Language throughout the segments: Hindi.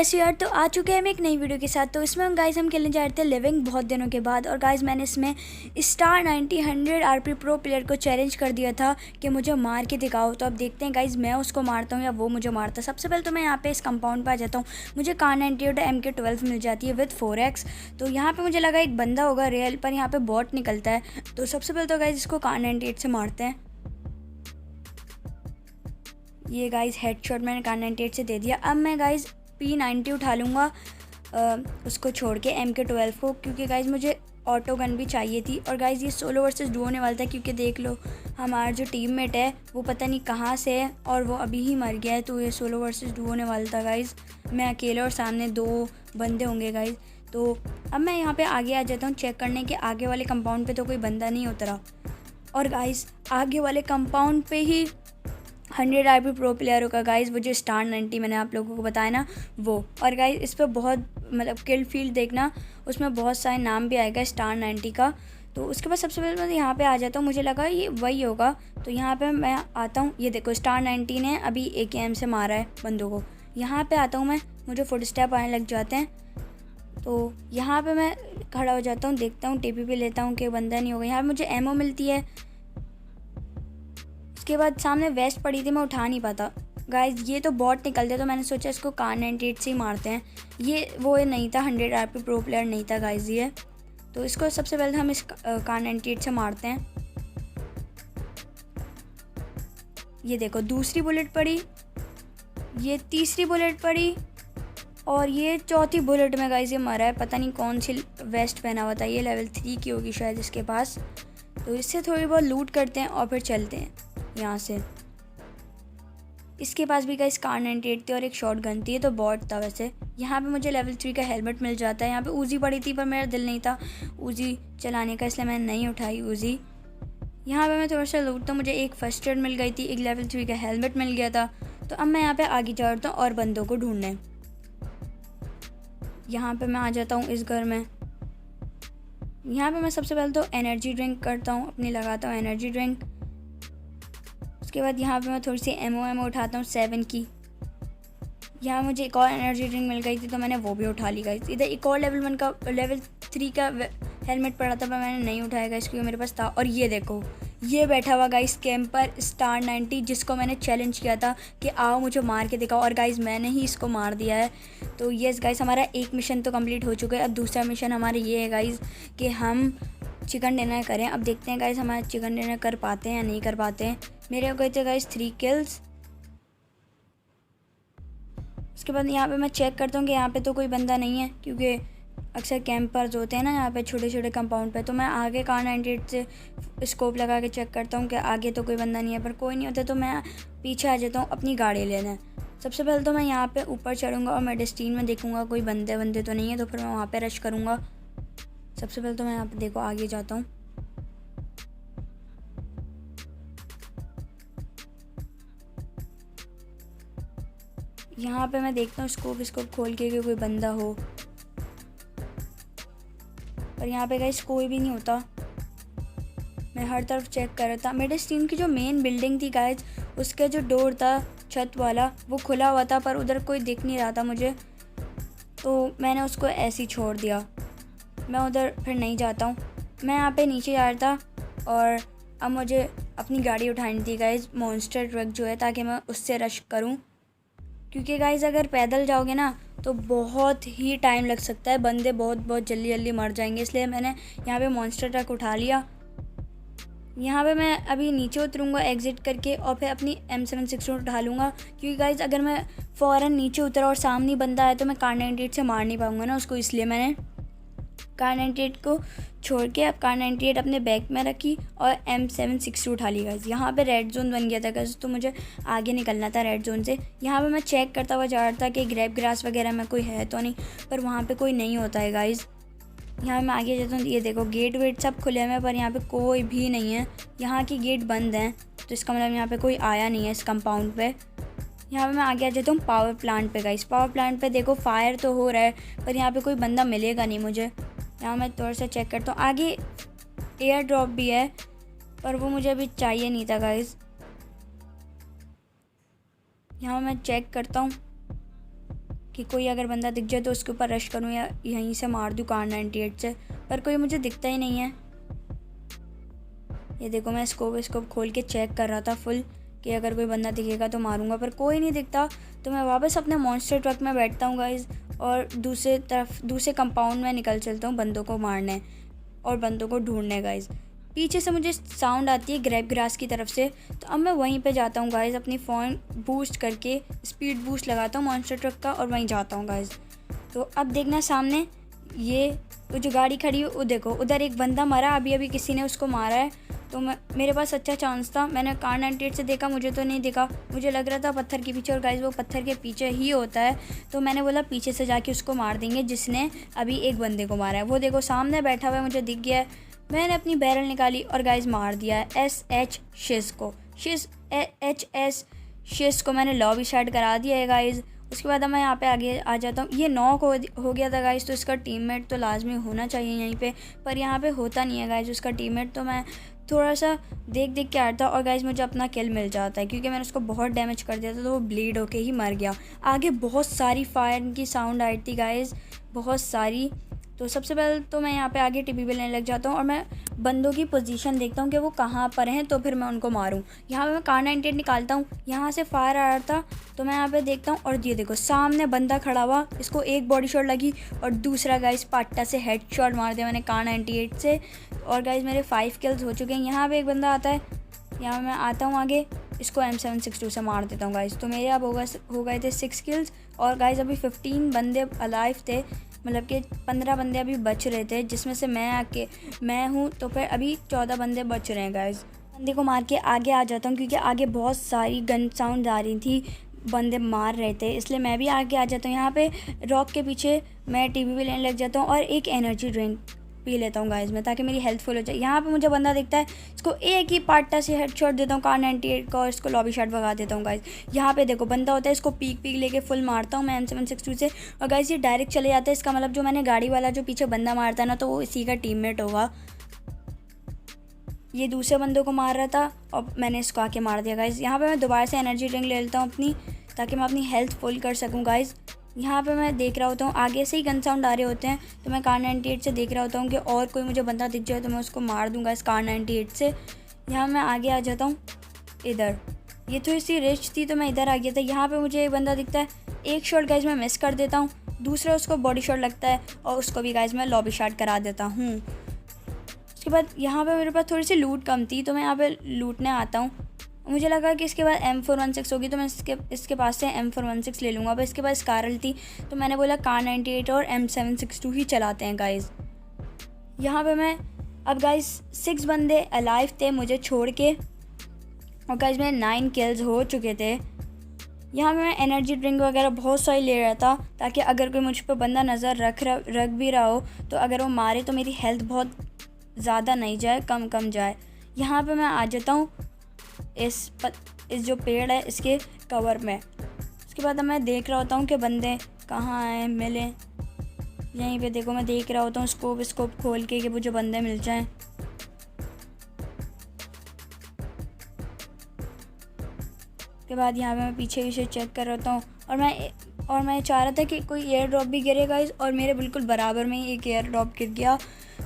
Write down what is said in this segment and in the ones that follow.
कैसे हो यार। तो आ चुके हैं हम एक नई वीडियो के साथ। तो इसमें गाइस हम खेलने जा रहे थे लिविंग बहुत दिनों के बाद। और गाइस मैंने इसमें स्टार 90 100 आरपी प्रो प्लेयर को चैलेंज कर दिया था कि मुझे मार के दिखाओ। तो अब देखते हैं गाइस मैं उसको मारता हूँ या वो मुझे मारता है। सबसे पहले तो मैं यहाँ पे इस कंपाउंड पर आ जाता हूँ। मुझे कार 98 MK12 मिल जाती है विद 4x। तो यहाँ पर मुझे लगा एक बंदा होगा रियल, पर यहाँ पर बॉट निकलता है। तो सबसे पहले तो गाइस इसको कार 98 से मारते हैं। ये गाइस हेडशॉट मैंने कार 98 से दे दिया। अब मैं गाइस P90 उठा लूँगा उसको छोड़ के MK12 को, क्योंकि गाइस मुझे ऑटो गन भी चाहिए थी। और गाइस ये सोलो वर्सेस डुओ होने वाला था, क्योंकि देख लो हमारा जो टीममेट है वो पता नहीं कहाँ से है और वो अभी ही मर गया है। तो ये सोलो वर्सेस डुओ होने वाला था गाइस। मैं अकेले और सामने 2 बंदे होंगे गाइस। तो अब मैं यहाँ पे आगे आ जाता हूँ चेक करने के आगे वाले कंपाउंड पे तो कोई बंदा नहीं उतरा। और गाइस आगे वाले कंपाउंड पे ही 100 आरपी प्रो प्लेयर होगा गाइस, वो जो स्टार 90 मैंने आप लोगों को बताया ना वो। और गाइस इस पर बहुत मतलब किल फील्ड देखना, उसमें बहुत सारे नाम भी आएगा स्टार 90 का। तो उसके बाद सबसे पहले मैं यहाँ पे आ जाता हूँ। मुझे लगा ये वही होगा, तो यहाँ पे मैं आता हूँ। ये देखो स्टार 90 ने अभी AKM से मारा है बंदों को। यहाँ पे आता हूँ मैं, मुझे फुट स्टेप आने लग जाते हैं। तो यहाँ पे मैं खड़ा हो जाता हूँ, देखता हूँ TP लेता हूँ कि बंदा नहीं होगा। यहाँ पर मुझे एमओ मिलती है। उसके बाद सामने वेस्ट पड़ी थी, मैं उठा नहीं पाता गाइस। ये तो बॉट निकलते, तो मैंने सोचा इसको कार 98 से ही मारते हैं। ये वो नहीं था 100 आरपी प्रो प्लेयर नहीं था गाइस ये। तो इसको सबसे पहले हम इस कार 98 से मारते हैं। ये देखो दूसरी बुलेट पड़ी, ये तीसरी बुलेट पड़ी और ये चौथी बुलेट में गाइस ये मरा है। पता नहीं कौन सी वेस्ट पहना हुआ था, ये लेवल 3 की होगी शायद इसके पास। तो इससे थोड़ी बहुत लूट करते हैं और फिर चलते हैं यहाँ से। इसके पास भी गाइस कार 98 थी और एक शॉट गन थी, तो बॉट था वैसे। यहाँ पे मुझे लेवल 3 का हेलमेट मिल जाता है। यहाँ पे उजी पड़ी थी पर मेरा दिल नहीं था उजी चलाने का, इसलिए मैंने नहीं उठाई उजी। यहाँ पे मैं थोड़ा सा लूटता हूँ, मुझे एक फर्स्ट एड मिल गई थी, एक लेवल 3 का हेलमेट मिल गया था। तो अब मैं यहाँ पे आगे चढ़ता हूँ और बंदों को ढूंढने। यहाँ पर मैं आ जाता हूँ इस घर में। यहाँ पर मैं सबसे पहले तो एनर्जी ड्रिंक करता हूँ, अपनी लगाता हूँ एनर्जी ड्रिंक। उसके बाद यहाँ पे मैं थोड़ी सी एमओ उठाता हूँ 7 की। यहाँ मुझे एक और एनर्जी ड्रिंक मिल गई थी, तो मैंने वो भी उठा ली गाइस। इधर एक और लेवल 3 का हेलमेट पड़ा था, पर मैंने नहीं उठाया गाइस क्योंकि मेरे पास था। और ये देखो ये बैठा हुआ गाइस कैंपर स्टार 90, जिसको मैंने चैलेंज किया था कि आओ मुझे मार के दिखाओ, और गाइस मैंने ही इसको मार दिया है। तो यस गाइस हमारा एक मिशन तो कंप्लीट हो चुका है। अब दूसरा मिशन हमारा ये है गाइस कि हम चिकन डिनर करें। अब देखते हैं गाइस हमारा चिकन डिनर कर पाते हैं या नहीं कर पाते हैं। मेरे हो गए थे गाइस 3 किल्स। उसके बाद यहाँ पे मैं चेक करता हूँ कि यहाँ पे तो कोई बंदा नहीं है, क्योंकि अक्सर कैंपर्स होते हैं ना यहाँ पे छोटे छोटे कंपाउंड पे। तो मैं आगे कार 98 से स्कोप लगा के चेक करता हूँ कि आगे तो कोई बंदा नहीं है, पर कोई नहीं होता तो मैं पीछे आ जाता हूँ अपनी गाड़ी लेने। सबसे पहले तो मैं यहाँ पर ऊपर चढ़ूँगा और मैं डेस्टिन में देखूँगा कोई बंदे तो नहीं है, तो फिर मैं वहाँ पर रश करूँगा। सबसे पहले तो मैं यहाँ पर देखो आगे जाता हूँ। यहाँ पे मैं देखता हूँ स्कोप खोल के कि कोई बंदा हो, पर यहाँ पे गाइस कोई भी नहीं होता। मैं हर तरफ चेक कर रहा था। मेरे टीम की जो मेन बिल्डिंग थी गाइस, उसका जो डोर था छत वाला वो खुला हुआ था, पर उधर कोई दिख नहीं रहा था मुझे, तो मैंने उसको ऐसे ही छोड़ दिया। मैं उधर फिर नहीं जाता हूँ। मैं यहाँ पे नीचे जा रहा था और अब मुझे अपनी गाड़ी उठानी थी गाइस, मॉन्स्टर ट्रक जो है, ताकि मैं उससे रश करूँ। क्योंकि गाइस अगर पैदल जाओगे ना तो बहुत ही टाइम लग सकता है, बंदे बहुत जल्दी मर जाएंगे। इसलिए मैंने यहाँ पे मॉन्स्टर ट्रक उठा लिया। यहाँ पे मैं अभी नीचे उतरूँगा एग्ज़िट करके और फिर अपनी M762 उठा लूँगा, क्योंकि गाइस अगर मैं फ़ौरन नीचे उतरा और सामने बंदा आया तो मैं कार 98 से मार नहीं पाऊँगा ना उसको। इसलिए मैंने कार 98 को छोड़ के अब कार 98 अपने बैग में रखी और M762 उठा ली गाइस। यहाँ पे रेड जोन बन गया था गाइस, तो मुझे आगे निकलना था रेड जोन से। यहाँ पे मैं चेक करता हुआ जा रहा था कि ग्रैब ग्रास वगैरह में कोई है तो नहीं, पर वहाँ पे कोई नहीं होता है गाइस। यहाँ मैं आगे जाता हूँ, ये देखो गेट वेट सब खुले हुए हैं, पर यहाँ पर कोई भी नहीं है। यहाँ की गेट बंद हैं, तो इसका मतलब यहाँ पर कोई आया नहीं है इस कंपाउंड पर। यहाँ पे मैं आगे आ जाता हूँ पावर प्लांट पे गाइस। पावर प्लांट पे देखो फायर तो हो रहा है, पर यहाँ पे कोई बंदा मिलेगा नहीं मुझे। यहाँ मैं थोड़ा सा चेक करता हूँ, आगे एयर ड्रॉप भी है, पर वो मुझे अभी चाहिए नहीं था गाइस। यहाँ मैं चेक करता हूँ, कि कोई अगर बंदा दिख जाए तो उसके ऊपर रश करूँ या यहीं से मार दूँ कार 98 से, पर कोई मुझे दिखता ही नहीं है। ये देखो मैं स्कोप खोल के चेक कर रहा था फुल कि अगर कोई बंदा दिखेगा तो मारूंगा, पर कोई नहीं दिखता। तो मैं वापस अपने मॉन्स्टर ट्रक में बैठता हूँ गाइज़ और दूसरे कंपाउंड में निकल चलता हूँ बंदों को मारने और बंदों को ढूंढने गाइज़। पीछे से मुझे साउंड आती है ग्रैब ग्रास की तरफ से, तो अब मैं वहीं पे जाता हूँ गाइज़, अपनी फ़ोन बूस्ट करके स्पीड बूस्ट लगाता हूँ मॉन्स्टर ट्रक का और वहीं जाता हूँ गाइज़। तो अब देखना सामने ये वो जो गाड़ी खड़ी है, वो देखो उधर एक बंदा मरा, अभी किसी ने उसको मारा है। तो मेरे पास अच्छा चांस था, मैंने कार 98 से देखा, मुझे तो नहीं दिखा, मुझे लग रहा था पत्थर के पीछे, और गाइस वो पत्थर के पीछे ही होता है। तो मैंने बोला पीछे से जाके उसको मार देंगे जिसने अभी एक बंदे को मारा है। वो देखो सामने बैठा हुआ है, मुझे दिख गया है। मैंने अपनी बैरल निकाली और गाइस मार दिया है SH शिज को। HS शिज को मैंने लॉबी स्टार्ट करा दिया है गाइस। उसके बाद मैं यहाँ पे आगे आ जाता हूँ। ये नॉक हो गया था गाइस, तो इसका टीममेट तो लाजमी होना चाहिए यहीं पे, पर यहाँ पे होता नहीं है गाइस उसका टीममेट। तो मैं थोड़ा सा देख के आता और गाइस मुझे अपना किल मिल जाता है, क्योंकि मैंने उसको बहुत डैमेज कर दिया था, तो वो ब्लीड होके ही मर गया। आगे बहुत सारी फायर की साउंड आई थी गाइस, बहुत सारी। तो सबसे पहले तो मैं यहाँ पे आगे टीपी लेने लग जाता हूँ और मैं बंदों की पोजीशन देखता हूँ कि वो कहाँ पर हैं, तो फिर मैं उनको मारूँ। यहाँ पे मैं कार 98 निकालता हूँ, यहाँ से फायर आ रहा था तो मैं यहाँ पे देखता हूँ और ये देखो सामने बंदा खड़ा हुआ, इसको एक बॉडी शॉट लगी और दूसरा गाइस पाट्टा से हेड शॉट मार दिया मैंने कार 98 से। और गाइस मेरे 5 किल्स हो चुके हैं। यहाँ पर एक बंदा आता है, यहाँ मैं आता हूँ आगे, इसको M762 से मार देता हूँ गाइस। तो मेरे अब हो गए थे 6 किल्स और गाइस अभी 15 बंदे अलाइव थे, मतलब कि 15 बंदे अभी बच रहे थे, जिसमें से मैं हूँ। तो फिर अभी 14 बंदे बच रहे हैं गाइस। बंदे को मार के आगे आ जाता हूँ, क्योंकि आगे बहुत सारी गन साउंड आ रही थी, बंदे मार रहे थे, इसलिए मैं भी आगे आ जाता हूँ। यहाँ पे रॉक के पीछे मैं टीवी भी लेने लग जाता हूँ और एक एनर्जी ड्रिंक पी लेता हूँ गाइस में, ताकि मेरी हेल्थ फुल हो जाए। यहाँ पे मुझे बंदा दिखता है, इसको एक ही पाट्टा से हेड शॉट देता हूँ कार 98 का और इसको लॉबी शॉट भगा देता हूँ गाइस। यहाँ पे देखो बंदा होता है, इसको पीक लेके फुल मारता हूँ मैं M762 से, और गाइस ये डायरेक्ट चले जाता है। इसका मतलब जो मैंने गाड़ी वाला जो पीछे बंदा मारता है ना, तो वो इसी का टीममेट होगा। ये दूसरे बंदों को मार रहा था और मैंने इसको आके मार दिया गाइस। यहाँ पर मैं दोबारा से एनर्जी ड्रिंक ले लेता हूँ अपनी, ताकि मैं अपनी हेल्थ फुल कर सकूँ गाइस। यहाँ पे मैं देख रहा होता हूँ, आगे से ही गन साउंड आ रहे होते हैं, तो मैं कार 98 से देख रहा होता हूँ कि और कोई मुझे बंदा दिख जाए तो मैं उसको मार दूँगा इस कार 98 से। यहाँ मैं आगे आ जाता हूँ इधर, ये थोड़ी सी रिच थी तो मैं इधर आ गया था। यहाँ पे मुझे एक बंदा दिखता है, एक शॉट गाइस मैं मिस कर देता हूँ, दूसरा उसको बॉडी शॉट लगता है और उसको भी गाइस मैं लॉबी शॉट करा देता हूँ। उसके बाद यहाँ पर मेरे पास थोड़ी सी लूट कम थी, तो मैं यहाँ पर लूटने आता हूँ। मुझे लगा कि इसके बाद M416 होगी, तो मैं इसके पास से M416 ले लूँगा। पर इसके पास स्कारल थी, तो मैंने बोला कार 98 और M762 ही चलाते हैं गाइस। यहाँ पे मैं अब गाइस 6 बंदे अलाइव थे मुझे छोड़ के, और गाइस मेरे 9 किल्स हो चुके थे। यहाँ पे मैं एनर्जी ड्रिंक वगैरह बहुत सारी ले रहा था, ताकि अगर कोई मुझ पर बंदा नज़र रख भी रहा हो, तो अगर वो मारे तो मेरी हेल्थ बहुत ज़्यादा नहीं जाए, कम जाए। यहाँ पर मैं आ जाता हूँ इस जो पेड़ है इसके कवर में। उसके बाद मैं देख रहा होता हूँ कि बंदे कहाँ आए मिले। यहीं पे देखो मैं देख रहा होता हूँ स्कोप खोल के कि मुझे बंदे मिल जाएं। उसके बाद यहाँ पे मैं पीछे चेक कर रहा हूँ और मैं चाह रहा था कि कोई एयर ड्रॉप भी गिरे गाइस, और मेरे बिल्कुल बराबर में ही एक एयर ड्रॉप गिर गया।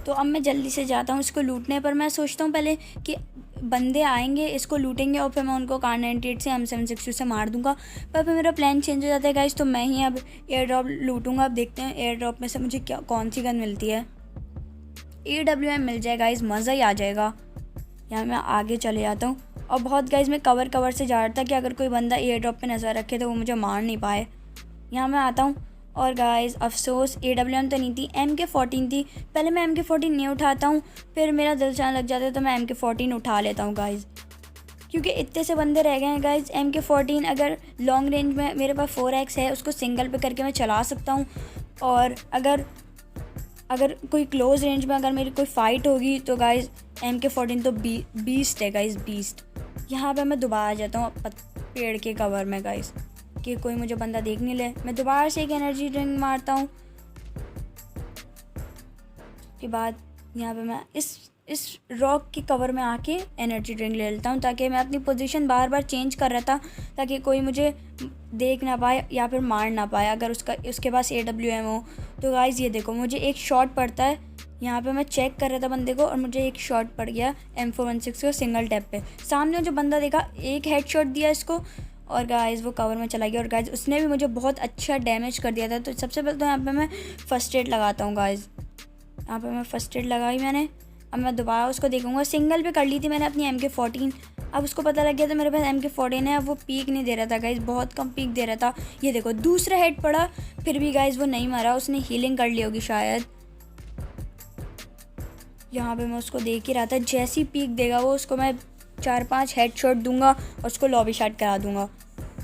तो अब मैं जल्दी से जाता हूँ इसको लूटने, पर मैं सोचता हूँ पहले कि बंदे आएंगे इसको लूटेंगे और फिर मैं उनको कार 98 से M762 से मार दूंगा। पर फिर मेरा प्लान चेंज हो जाता है गाइस, तो मैं ही अब एयर ड्रॉप लूटूंगा। अब देखते हैं एयर ड्रॉप में से मुझे कौन सी गन मिलती है। AWM मिल जाए गाइस, मज़ा ही आ जाएगा। यहाँ मैं आगे चले जाता हूँ और बहुत गाइस मैं कवर से जा रहा था कि अगर कोई बंदा एयर ड्रॉप पे नज़र रखे तो वो मुझे मार नहीं पाए। यहाँ मैं आता हूँ और गाइस अफसोस AWM तो नहीं थी, MK14 थी। पहले मैं MK14 नहीं उठाता हूँ, फिर मेरा दिल चाहने लग जाता है तो मैं MK14 उठा लेता हूँ गाइस, क्योंकि इतने से बंदे रह गए हैं गाइस। MK14 अगर लॉन्ग रेंज में मेरे पास 4x है, उसको सिंगल पे करके मैं चला सकता हूँ। और अगर कोई क्लोज रेंज में अगर मेरी कोई फ़ाइट होगी तो गाइस MK14 तो बीस्ट है गाइस, बीस्ट। यहाँ पे मैं दोबारा जाता हूँ पेड़ के कवर में गाइस, कि कोई मुझे बंदा देख नहीं ले। मैं दोबारा से एक एनर्जी ड्रिंक मारता हूँ। उसके बाद यहाँ पे मैं इस इस रॉक के कवर में आके एनर्जी ड्रिंक ले लेता हूँ, ताकि मैं अपनी पोजीशन बार बार चेंज कर रहा था ताकि कोई मुझे देख ना पाए या फिर मार ना पाए अगर उसके पास AWM हो। तो गाइज़ ये देखो मुझे एक शॉट पड़ता है, यहाँ पे मैं चेक कर रहा था बंदे को और मुझे एक शॉट पड़ गया M416 को सिंगल टैप पे। सामने जो बंदा देखा एक हेड शॉट दिया इसको और गाइज़ वो कवर में चला गया और गाइज़ उसने भी मुझे बहुत अच्छा डैमेज कर दिया था। तो सबसे पहले तो यहाँ पे मैं फ़र्स्ट एड लगाता हूँ गाइज़। यहाँ पे मैं फ़र्स्ट एड लगाई मैंने। अब मैं दोबारा उसको देखूँगा। सिंगल पे कर ली थी मैंने अपनी MK14। अब उसको पता लग गया था मेरे पास MK14 है। अब वो पीक नहीं दे रहा था गाइज़, बहुत कम पीक दे रहा था। ये देखो दूसरा हेड पड़ा, फिर भी गाइज़ वो नहीं मरा, उसने हीलिंग कर ली होगी शायद। यहाँ पे मैं उसको देख ही रहा था, जैसी पीक देगा वो उसको मैं 4-5 हेड शॉट दूंगा और उसको लॉबी शॉट करा दूंगा।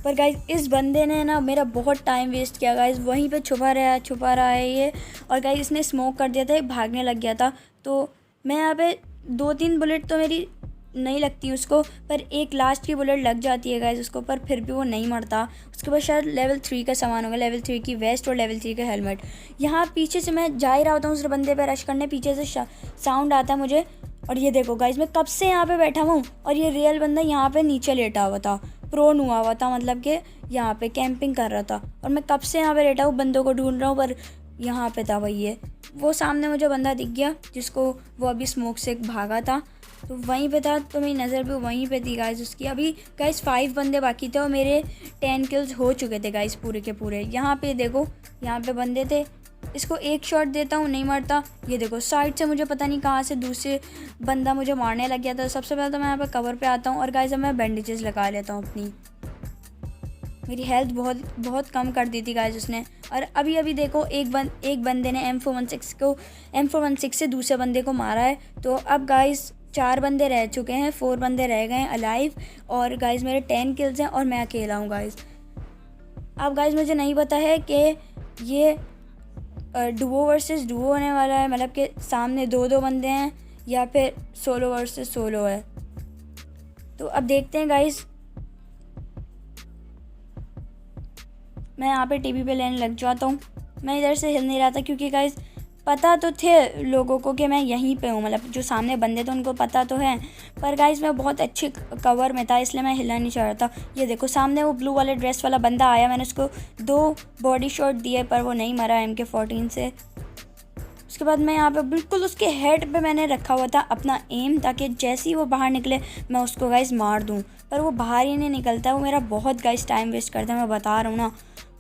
पर गाइज़ इस बंदे ने ना मेरा बहुत टाइम वेस्ट किया गाइज़, वहीं पे छुपा रहा है ये। और गाइज़ इसने स्मोक कर दिया था, भागने लग गया था। तो मैं यहाँ पे 2-3 बुलेट तो मेरी नहीं लगती उसको, पर एक लास्ट की बुलेट लग जाती है गाइज़ उसको, पर फिर भी वो नहीं मरता। उसके बाद शायद लेवल 3 का सामान होगा, लेवल 3 की वेस्ट और लेवल 3 का हेलमेट। यहाँ पीछे से मैं जा ही रहा होता हूँ उस बंदे पे रश करने, पीछे से साउंड आता है मुझे। और ये देखो गाइज़ मैं कब से यहाँ पे बैठा हूँ और ये रियल बंदा यहाँ पे नीचे लेटा हुआ था, प्रोन हुआ हुआ था, मतलब कि यहाँ पे कैंपिंग कर रहा था। और मैं कब से यहाँ पे लेटा हूँ, बंदों को ढूंढ रहा हूँ, पर यहाँ पे था वही है। वो सामने मुझे बंदा दिख गया जिसको वो अभी स्मोक से भागा था, तो वहीं पे था, तो मेरी नज़र भी वहीं पे थी गाइज़ उसकी। अभी गाइज़ 5 बंदे बाकी थे और मेरे 10 किल्स हो चुके थे गाइज़ पूरे के पूरे। यहाँ पे देखो यहाँ पे बंदे थे, इसको एक शॉट देता हूँ नहीं मरता। ये देखो साइड से मुझे पता नहीं कहाँ से दूसरे बंदा मुझे मारने लग गया था। सबसे पहले तो मैं यहाँ पे कवर पे आता हूँ और गाइज़ अब मैं बैंडेजेस लगा लेता हूँ अपनी। मेरी हेल्थ बहुत कम कर दी थी गाइज़ उसने। और अभी देखो एक बंदे ने M416 से दूसरे बंदे को मारा है। तो अब गाइज़ 4 बंदे रह चुके हैं, 4 बंदे रह गए हैं अलाइव। और गाइज़ मेरे 10 किल्स हैं और मैं अकेला हूँ गाइज़। अब गाइज़ मुझे नहीं पता है कि ये डुओ वर्सेस डुओ होने वाला है, मतलब कि सामने 2-2 बंदे हैं या फिर सोलो वर्सेस सोलो है। तो अब देखते हैं गाइज़। मैं यहाँ पे टीवी पे लेने लग जाता हूँ। मैं इधर से हिल नहीं रहा था क्योंकि गाइज़ पता तो थे लोगों को कि मैं यहीं पे हूँ, मतलब जो सामने बंदे थे उनको पता तो है, पर गाइज़ मैं बहुत अच्छे कवर में था इसलिए मैं हिलना नहीं चाह रहा था। ये देखो सामने वो ब्लू वाले ड्रेस वाला बंदा आया, मैंने उसको 2 बॉडी शॉट दिए पर वो नहीं मरा MK14 से। उसके बाद मैं यहाँ पे बिल्कुल उसके हेड पे मैंने रखा हुआ था अपना एम, ताकि जैसे ही वो बाहर निकले मैं उसको गाइज़ मार दूँ, पर वो बाहर ही नहीं निकलता। वो मेरा बहुत गाइज़ टाइम वेस्ट करता है, मैं बता रहा हूँ ना,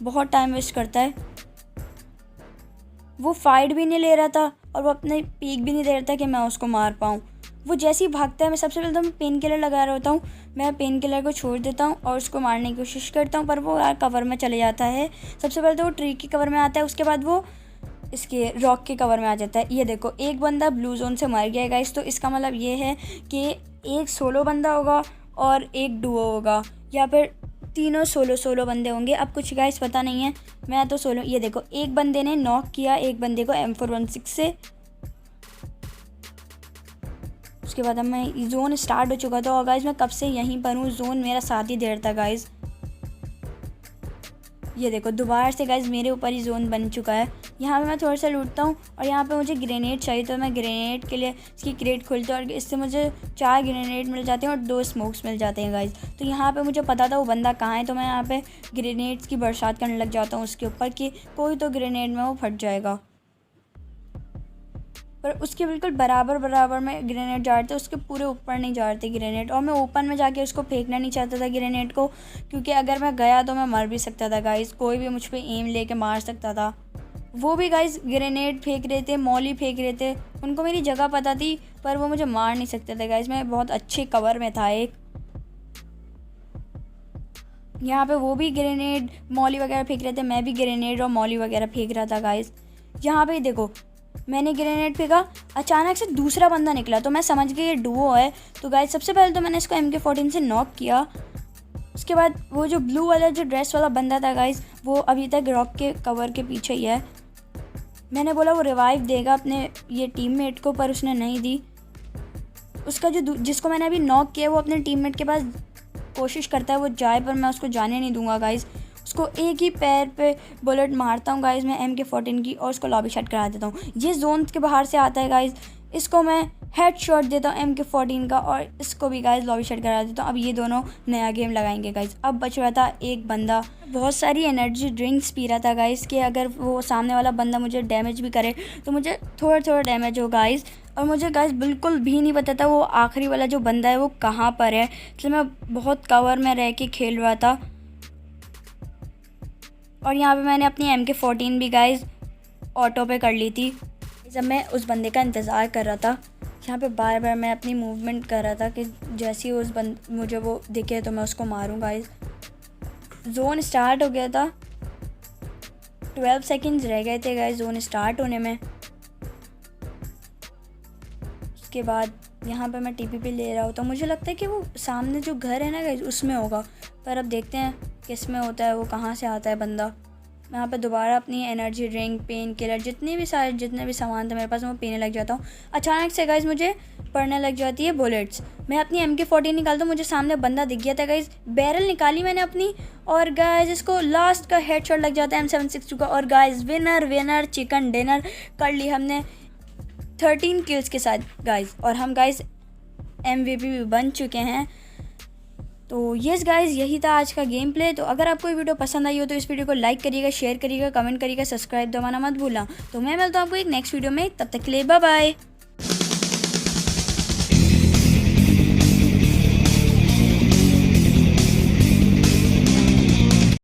बहुत टाइम वेस्ट करता है। वो फाइट भी नहीं ले रहा था और वो अपने पीक भी नहीं दे रहा था कि मैं उसको मार पाऊँ। वो जैसे ही भागता है मैं सबसे पहले तो मैं पेन किलर लगा रहा होता हूँ, मैं पेन किलर को छोड़ देता हूँ और उसको मारने की कोशिश करता हूँ, पर वो यार कवर में चले जाता है। सबसे पहले तो वो ट्री के कवर में आता है, उसके बाद वो इसके रॉक के कवर में आ जाता है। ये देखो एक बंदा ब्लू जोन से मर गया है गाइस, तो इसका मतलब ये है कि एक सोलो बंदा होगा और एक डुओ होगा, या फिर तीनों सोलो बंदे होंगे। अब कुछ गाइस पता नहीं है, मैं तो सोलो। ये देखो एक बंदे ने नॉक किया एक बंदे को M416 से। उसके बाद अब मैं जोन स्टार्ट हो चुका था और गाइस मैं कब से यहीं पर हूँ, जोन मेरा साथ ही देर था गाइस। ये देखो दोबारा से गाइस मेरे ऊपर ही जोन बन चुका है। यहाँ पे मैं थोड़ा सा लूटता हूँ और यहाँ पे मुझे ग्रेनेड चाहिए, तो मैं ग्रेनेड के लिए इसकी क्रेट खोलती हूँ और इससे मुझे 4 ग्रेनेड मिल जाते हैं और 2 स्मोक्स मिल जाते हैं गाइस। तो यहाँ पे मुझे पता था वो बंदा कहाँ है, तो मैं यहाँ पे ग्रेनेड्स की बरसात करने लग जाता हूँ उसके ऊपर कि कोई तो ग्रेनेड में वो फट जाएगा। पर उसके बिल्कुल बराबर में ग्रेनेड जा रहे थे, उसके पूरे ऊपर नहीं जा रहे थे ग्रेनेड। और मैं ओपन में जाके उसको फेंकना नहीं चाहता था ग्रेनेड को, क्योंकि अगर मैं गया तो मैं मर भी सकता था गाइस, कोई भी मुझ पे एम लेके मार सकता था। वो भी गाइस ग्रेनेड फेंक रहे थे, मॉली फेंक रहे थे, उनको मेरी जगह पता थी पर वो मुझे मार नहीं सकते थे गाइस। मैं बहुत अच्छे कवर में था एक। यहाँ पे वो भी ग्रेनेड मॉली वगैरह फेंक रहे थे, मैं भी ग्रेनेड और मॉली वगैरह फेंक रहा था गाइस। यहाँ पे देखो मैंने ग्रेनेड फेंका, अचानक से दूसरा बंदा निकला, तो मैं समझ गई ये डुओ है। तो गाइस सबसे पहले तो मैंने इसको MK14 से नॉक किया। उसके बाद वो जो ब्लू वाला जो ड्रेस वाला बंदा था गाइस, वो अभी तक रॉक के कवर के पीछे ही है। मैंने बोला वो रिवाइव देगा अपने ये टीममेट को, पर उसने नहीं दी। उसका जो जिसको मैंने अभी नॉक किया वो अपने टीममेट के पास कोशिश करता है वो जाए, पर मैं उसको जाने नहीं दूंगा गाइस। उसको एक ही पैर पे बुलेट मारता हूँ गाइस मैं MK14 की और उसको लॉबी शॉट करा देता हूँ। ये जोन के बाहर से आता है गाइस, इसको मैं हेड शॉट देता हूँ MK14 का और इसको भी गाइज लॉबी शॉट करा देता हूँ। अब ये दोनों नया गेम लगाएंगे गाइज। अब बच रहा था एक बंदा, बहुत सारी एनर्जी ड्रिंक्स पी रहा था गाइज कि अगर वो सामने वाला बंदा मुझे डैमेज भी करे तो मुझे थोड़ा थोड़ा डैमेज हो गाइज। और मुझे गाइज बिल्कुल भी नहीं पता था वो आखिरी वाला जो बंदा है वो कहाँ पर है, इसलिए मैं बहुत कवर में रह के खेल रहा था। और यहाँ पे मैंने अपनी MK14 भी गाइज ऑटो पे कर ली थी। जब मैं उस बंदे का इंतज़ार कर रहा था, यहाँ पे बार बार मैं अपनी मूवमेंट कर रहा था कि जैसे ही मुझे वो दिखे तो मैं उसको मारूँ गाइज। जोन स्टार्ट हो गया था, 12 सेकंड्स रह गए थे गाइज जोन स्टार्ट होने में। उसके बाद यहाँ पे मैं TP पे ले रहा हूँ तो मुझे लगता है कि वो सामने जो घर है ना गाइज उसमें होगा, पर अब देखते हैं किस में होता है, वो कहाँ से आता है बंदा। मैं यहाँ पे दोबारा अपनी एनर्जी ड्रिंक, पेन किलर, जितने भी सामान थे मेरे पास मैं पीने लग जाता हूँ। अचानक से गाइज मुझे पड़ने लग जाती है बुलेट्स। मैं अपनी MK14 निकालता हूँ, मुझे सामने बंदा दिख गया था गाइज। बैरल निकाली मैंने अपनी और गाइज इसको लास्ट का हेडशॉट लग जाता है M762 का। और गाइज विनर चिकन डिनर कर ली हमने 13 किल्स के साथ गाइज। और हम गाइज MVP भी बन चुके हैं। तो यस गाइज, यही था आज का गेम प्ले। तो अगर आपको ये वीडियो पसंद आई हो तो इस वीडियो को लाइक करिएगा, शेयर करिएगा, कमेंट करिएगा, सब्सक्राइब दबाना मत भूलना। तो मैं मिलता हूँ आपको एक नेक्स्ट वीडियो में, तब तक के लिए बाय बाय।